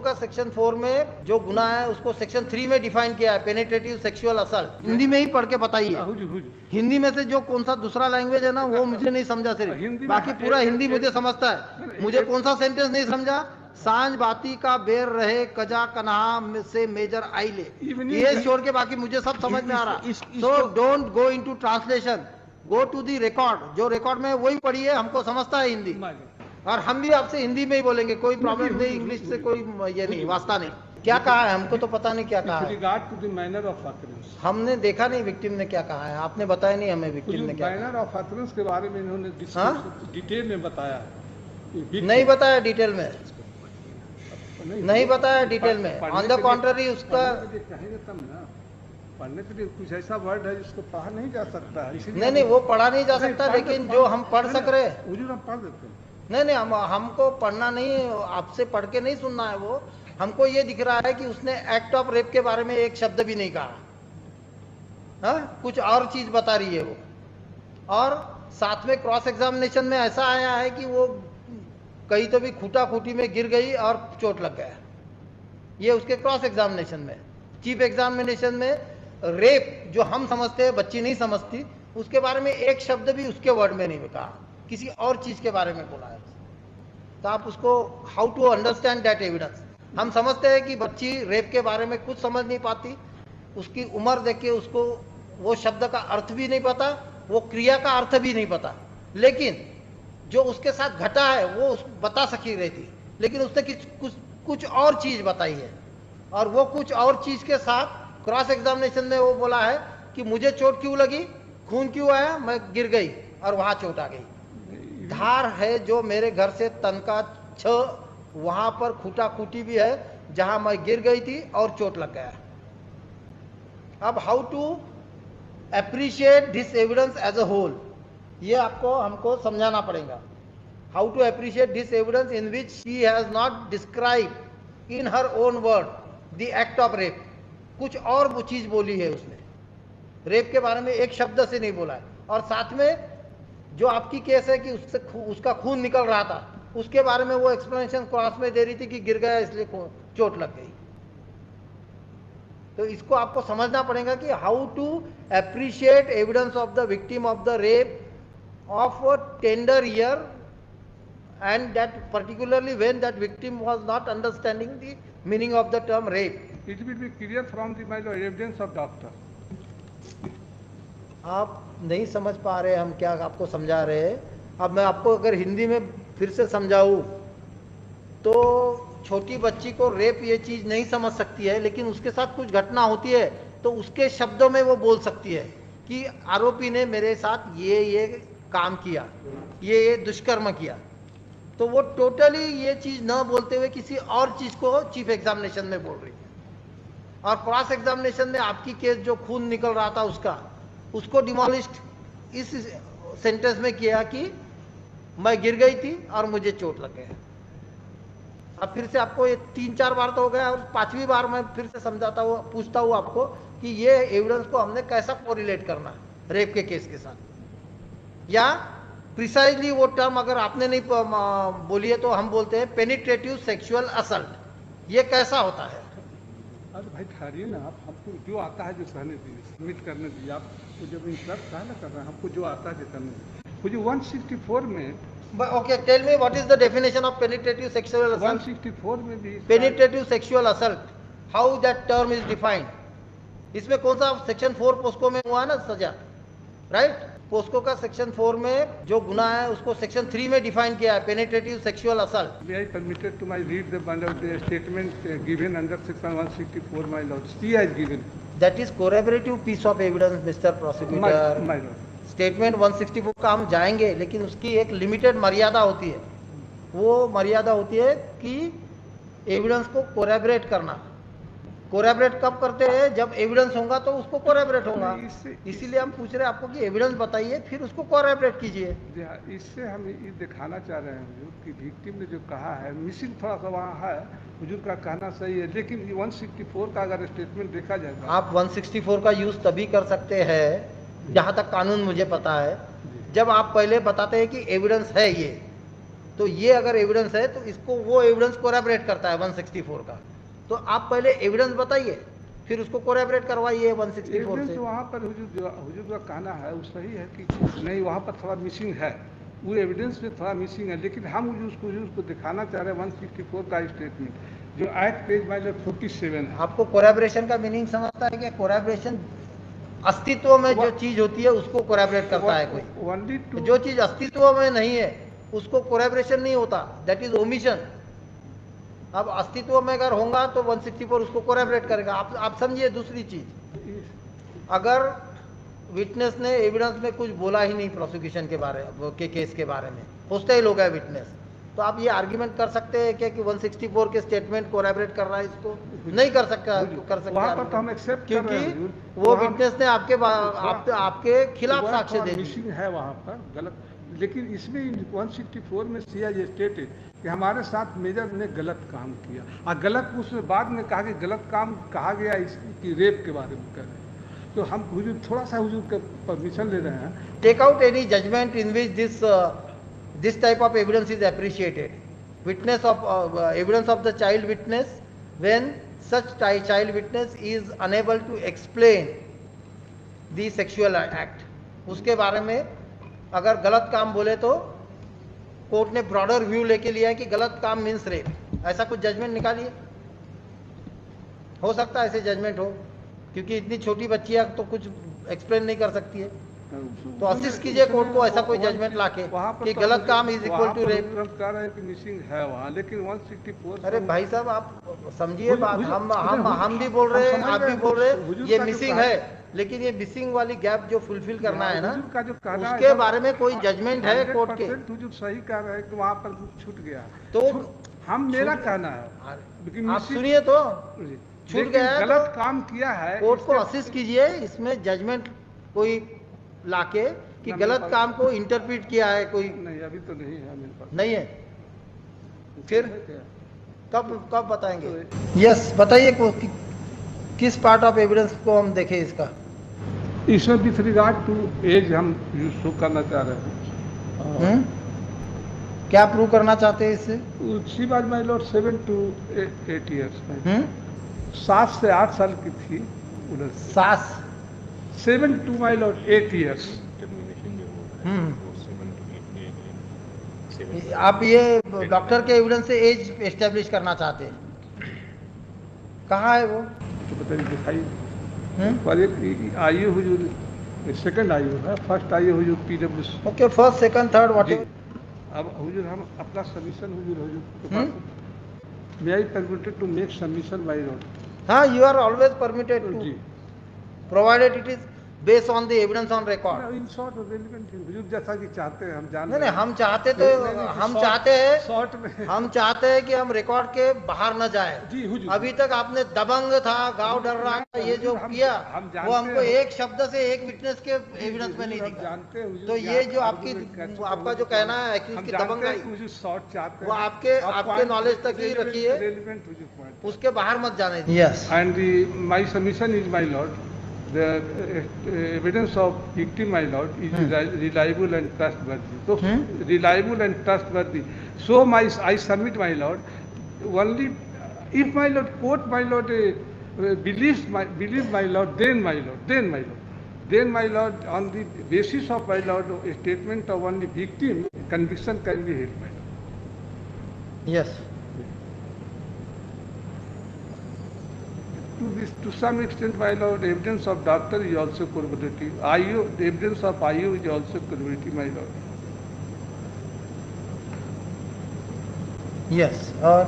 का सेक्शन 4 में जो गुनाह है उसको सेक्शन 3 में डिफाइन किया है, पेनिट्रेटिव सेक्सुअल असल्ट। हिंदी में ही पढ़ के बताइए। हिंदी में से जो कौन सा दूसरा लैंग्वेज है ना वो मुझे नहीं समझा सिर्फ, बाकी पूरा हिंदी मुझे समझता है। मुझे कौन सा सेंटेंस नहीं समझा? सांझ बाती का बेर रहे कजा कन्हा से मेजर आई ले, ये छोड़ के बाकी मुझे सब समझ में आ रहा। So don't go into translation, go to the record. जो रिकॉर्ड में वही पढ़िए, हमको समझता है हिंदी और हम भी आपसे हिंदी में ही बोलेंगे, कोई प्रॉब्लम नहीं, इंग्लिश से कोई ये नहीं, वास्ता नहीं। क्या कहा है हमको तो पता नहीं क्या कहा है। Regard to the manner of utterance, हमने देखा नहीं विक्टिम ने क्या कहा है, आपने बताया नहीं हमें विक्टिम ने क्या कहा। मैनर ऑफ अटरेंस के बारे में इन्होंने डिटेल में बताया है। नहीं बताया डिटेल में, नहीं बताया डिटेल में। ऑन द कॉन्ट्ररी उसका कहेंगे तब ना, पढ़ने के लिए कुछ ऐसा वर्ड है जिसको पढ़ा नहीं जा सकता है। नहीं वो पढ़ा नहीं जा सकता, लेकिन जो हम पढ़ सक रहे हम पढ़ देते हैं। नहीं हमको पढ़ना नहीं, आपसे पढ़ के नहीं सुनना है। वो हमको ये दिख रहा है कि उसने एक्ट ऑफ रेप के बारे में एक शब्द भी नहीं कहा। हाँ, कुछ और चीज बता रही है वो। और साथ में क्रॉस एग्जामिनेशन में ऐसा आया है कि वो कहीं तो भी खूटा खूटी में गिर गई और चोट लग गया। ये उसके क्रॉस एग्जामिनेशन में। चीफ एग्जामिनेशन में रेप जो हम समझते हैं बच्ची नहीं समझती, उसके बारे में एक शब्द भी उसके वर्ड में नहीं कहा, किसी और चीज के बारे में बोला है। तो आप उसको how to understand that evidence. हम समझते हैं कि बच्ची रेप के बारे में कुछ समझ नहीं पाती, उसकी उम्र देख के उसको वो शब्द का अर्थ भी नहीं पता, वो क्रिया का अर्थ भी नहीं पता, लेकिन जो उसके साथ घटा है वो बता सकी रही थी, लेकिन उसने कुछ और चीज बताई है। और वो कुछ और चीज के साथ क्रॉस एग्जामिनेशन में वो बोला है कि मुझे चोट क्यों लगी, खून क्यों आया, मैं गिर गई और वहां चोट आ गई। धार है जो मेरे घर से तनका 6, वहां पर खूटा खूटी भी है जहां मैं गिर गई थी और चोट लग गया। अब how to appreciate this evidence as a whole, ये आपको हमको समझाना पड़ेगा। How to appreciate this evidence in which she has not describe in her own word the act of rape. कुछ और वो चीज बोली है उसने, रेप के बारे में एक शब्द से नहीं बोला है। और साथ में जो आपकी केस है कि उसका खून निकल रहा था, उसके बारे में वो एक्सप्लेनेशन क्रॉस में दे रही थी कि गिर गया इसलिए चोट लग गई। तो इसको आपको समझना पड़ेगा कि how to appreciate evidence of the victim of the rape of a tender year, and that particularly when that victim was not understanding the meaning of the term rape. It will be clear from the evidence of doctor. आप नहीं समझ पा रहे, हम क्या आपको समझा रहे हैं। अब मैं आपको अगर हिंदी में फिर से समझाऊं तो छोटी बच्ची को रेप ये चीज नहीं समझ सकती है, लेकिन उसके साथ कुछ घटना होती है तो उसके शब्दों में वो बोल सकती है कि आरोपी ने मेरे साथ ये काम किया, ये दुष्कर्म किया। तो वो टोटली ये चीज न बोलते हुए किसी और चीज को चीफ एग्जामिनेशन में बोल रही है। और क्रॉस एग्जामिनेशन में आपकी केस जो खून निकल रहा था उसको डिमोलिश्ड इस सेंटेंस में किया कि मैं गिर गई थी और मुझे चोट लग गया। अब फिर से आपको ये 3-4 बार तो हो गया, और 5वीं बार मैं फिर से समझाता हुआ पूछता हूँ आपको कि ये एविडेंस को हमने कैसा कोरिलेट करना है रेप के केस के साथ, या प्रिसाइजली वो टर्म अगर आपने नहीं बोली है तो हम बोलते हैं पेनिट्रेटिव सेक्सुअल असल्ट। ये कैसा होता है? अरे भाई ठहरिए ना, आप हमको जो आता है जो कहने दीजिए, सबमिट करने दीजिए। आपको जब इंटरप्ट कहा ना कर रहे हैं, हमको जो आता है जो करने दीजिए। मुझे 164 में okay, tell me what is the definition of penetrative sexual assault. 164 में भी penetrative sexual assault, how that term is defined. इसमें कौन सा सेक्शन 4 पोस्को में हुआ ना सजा, राइट? पोस्को का सेक्शन 4 में जो गुनाह है उसको सेक्शन 3 में डिफाइन किया है, penetrative sexual assault. May I permitted to my read the statement given under section 164, my lord. She has given. That is corroborative piece of evidence, Mr. Prosecutor. My lord. Statement 164 का हम जाएंगे, लेकिन उसकी एक limited मर्यादा होती है। वो मर्यादा होती है कि एविडेंस को कोरैबोरेट करना। कोरैबोरेट कब करते हैं? जब एविडेंस होगा तो उसको कोरैबोरेट होगा। इसीलिए हम पूछ रहे हैं आपको कि एविडेंस बताइए, फिर उसको कोरैबोरेट कीजिए। इससे हम ये दिखाना चाह रहे हैं कि विक्टिम ने जो कहा है मिसिंग थोड़ा सा वहाँ है, हुजूर का कहना सही है, लेकिन 164 का अगर स्टेटमेंट देखा जाए, आप 164 का यूज तभी कर सकते हैं, जहाँ तक कानून मुझे पता है, जब आप पहले बताते हैं कि एविडेंस है ये, तो ये अगर एविडेंस है तो इसको वो एविडेंस कोरैबोरेट करता है 164 का। तो आप पहले एविडेंस बताइए, फिर उसको कोरैबोरेट करवाइए 164 एविडेंस से। वहाँ पर हुजूर का कहना है वो सही है कि नहीं, वहाँ पर थोड़ा मिसिंग है, वो एविडेंस में थोड़ा मिसिंग है, लेकिन हम उसको दिखाना चाह रहे हैं 164 का स्टेटमेंट जो एट पेज माइनर 47 है। आपको कोरैबोरेशन का मीनिंग समझता है क्या? कोरैबोरेशन अस्तित्व में जो चीज होती है उसको कोरैबोरेट करता है कोई। ओनली टू जो चीज अस्तित्व में नहीं है उसको कोरैबोरेशन नहीं होता, दैट इज ओमिशन। अब अस्तित्व में अगर होगा तो 164 उसको कोरैबोरेट करेगा। आप समझिए दूसरी चीज, अगर विटनेस ने एविडेंस में कुछ बोला ही नहीं प्रोसिक्यूशन के बारे के केस के बारे में, हॉस्टाइल हो गया विटनेस, तो आप ये आर्ग्यूमेंट कर सकते हैं क्या कि 164 के स्टेटमेंट कोरैबोरेट कर रहा है इसको? नहीं कर सकता, कर सकते वहाँ पर तो हम एक्सेप्ट कर रहे हैं क्योंकि हुजूर। वो वहाँ- विटनेस ने आपके खिलाफ साक्ष्य दे दी। मिसिंग है वहाँ पर गलत, लेकिन इसमें 164 में सीआई स्टेटेड कि हमारे साथ मेजर ने गलत काम किया, और गलत उसमें बाद में कहा कि गलत काम कहा गया इसकी रेप के बारे में कर रहे हैं। तो हम हुजूर थोड़ा सा हुजूर का परमिशन ले रहे हैं। Take out any judgment in which this type of evidence is appreciated. Witness of evidence of the child witness, when such child witness is unable to explain the sexual act, उसके बारे में अगर गलत काम बोले तो कोर्ट ने broader view लेके लिया है कि गलत काम मीन्स रेप, ऐसा कुछ जजमेंट निकालिए। हो सकता है ऐसे जजमेंट हो, क्योंकि इतनी छोटी बच्चियां तो कुछ एक्सप्लेन नहीं कर सकती है। तो असिस्ट कीजिए कोर्ट को ऐसा कोई जजमेंट लाके कि गलत काम इज इक्वल टू रेप। कह रहे हैं कि मिसिंग है वहाँ, लेकिन 164। अरे भाई साहब आप समझिए बात, हम भी बोल रहे हैं, आप भी बोल रहे हैं ये मिसिंग है, लेकिन ये मिसिंग वाली गैप जो फुलफिल करना है ना, उसके बारे में कोई जजमेंट है कोर्ट के? हुजूर सही कह रहे हैं कि वहाँ पर छूट गया, तो हम मेरा कहना है आप सुनिए तो छूट गया है, गलत काम किया है, कोर्ट को असिस्ट कीजिए इसमें जजमेंट कोई लाके कि गलत काम को इंटरप्रेट किया है कोई। नहीं, अभी तो नहीं है मेरे पास। नहीं है, फिर कब बताएंगे? यस बताइए किस पार्ट ऑफ एविडेंस को हम देखें इसका? इसमें विथ रिगार्ड टू एज हम शो करना चाह रहे हैं। क्या प्रूव करना चाहते हैं इससे? She was my Lord 7 to 8 years। 7 से 8 साल की थी उधर। 7 to my lord 8 years। आप ये डॉक्टर के एविडेंस से एज एस्टेब्लिश करना चाहते हैं? कहाँ है वो? तो बताइए, दिखाइए। पर एक आयु हुजूर, सेकंड आयु है, फर्स्ट आयु हुजूर PW. Okay, first second third what. अब हुजूर हम अपना सबमिशन हुजूर may I permitted to make submission by lord? हाँ, you are always permitted to, provided it is based on the evidence on record. In short relevant हुजूर जैसा कि चाहते हैं हम जान। नहीं, हम चाहते तो हम चाहते हैं शॉर्ट में हम चाहते हैं कि हम रिकॉर्ड के बाहर न जाए। जी हुजूर। अभी तक आपने दबंग था, गाँव डर रहा था, ये जो किया वो हमको एक शब्द से एक विटनेस के एविडेंस में नहीं दिखा। जानते हैं तो ये जो आपका जो कहना है एक्यूज की दबंगाई, शॉर्ट चाहते वो आपके नॉलेज तक ही रखिए, उसके बाहर मत जाने दीजिए। Yes, and my submission is my Lord, the evidence of victim, my lord, is reliable and trustworthy. So reliable and trustworthy. So I submit, my lord, only if my lord court, my lord, believes my lord, then my lord, on the basis of my lord a statement of only victim, conviction can be held, my lord. Yes. To some extent, my lord, evidence of doctor is also corroborative. The evidence of IU is also corroborative, my lord. Yes. Or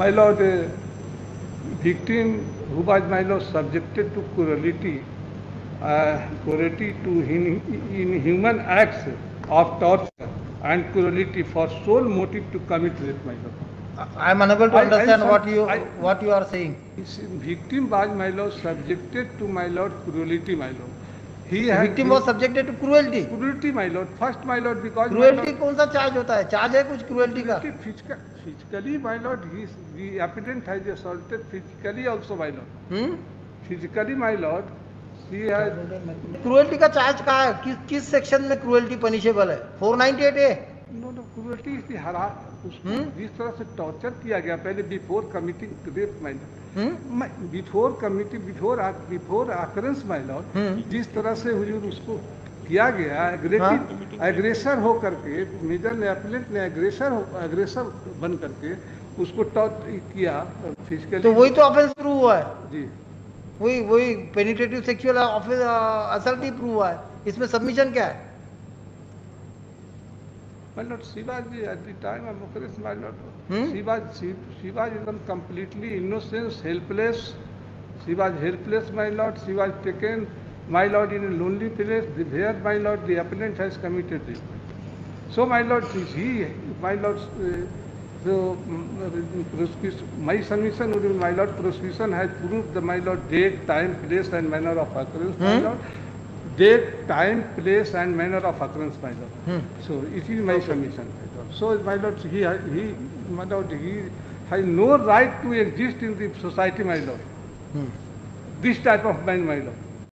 my lord, victim who was, my lord, subjected to cruelty to inhuman acts of torture and cruelty for sole motive to commit rape, my lord. I am unable to understand what you are saying. Victim was, my lord, subjected to, my lord, cruelty, my lord. Victim was subjected to cruelty. Cruelty, my lord. First, my lord, because cruelty कौन सा charge होता है? Charge है कुछ cruelty का? Physically, my lord, the applicant has assaulted physically also, my lord. Physically, my lord, She has cruelty का charge कहाँ है? किस सेक्शन में क्रुएल्टी पनिशेबल है? 498A। no cruelty is the उसको जिस तरह से टॉर्चर किया गया पहले before committing rape minor, before occurrence minor, जिस तरह से हुजूर उसको किया गया एग्रेसर हो करके, मेजर ने अपलेंट ने एग्रेसर बन करके उसको किया फिजिकली। तो वही तो ऑफेंस प्रूव हुआ है जी, वही पेनिट्रेटिव सेक्सुअल असल्ट ही प्रूव हुआ है। इसमें सबमिशन क्या है? My lord, Shivaji at the time of occurrence, my lord, Shivaji was completely innocent, helpless. She was helpless, my lord. She was taken, my lord, in a lonely place. There, my lord, the appellant has committed this. So, my lord, my lord, my submission would be, my lord, prosecution has proved the, my lord, date, time, place, and manner of occurrence, my lord. Date, time, place, and manner of occurrence, my lord. So it is my submission, my lord. So, my lord, he has no right to exist in the society, my lord. This type of man, my lord.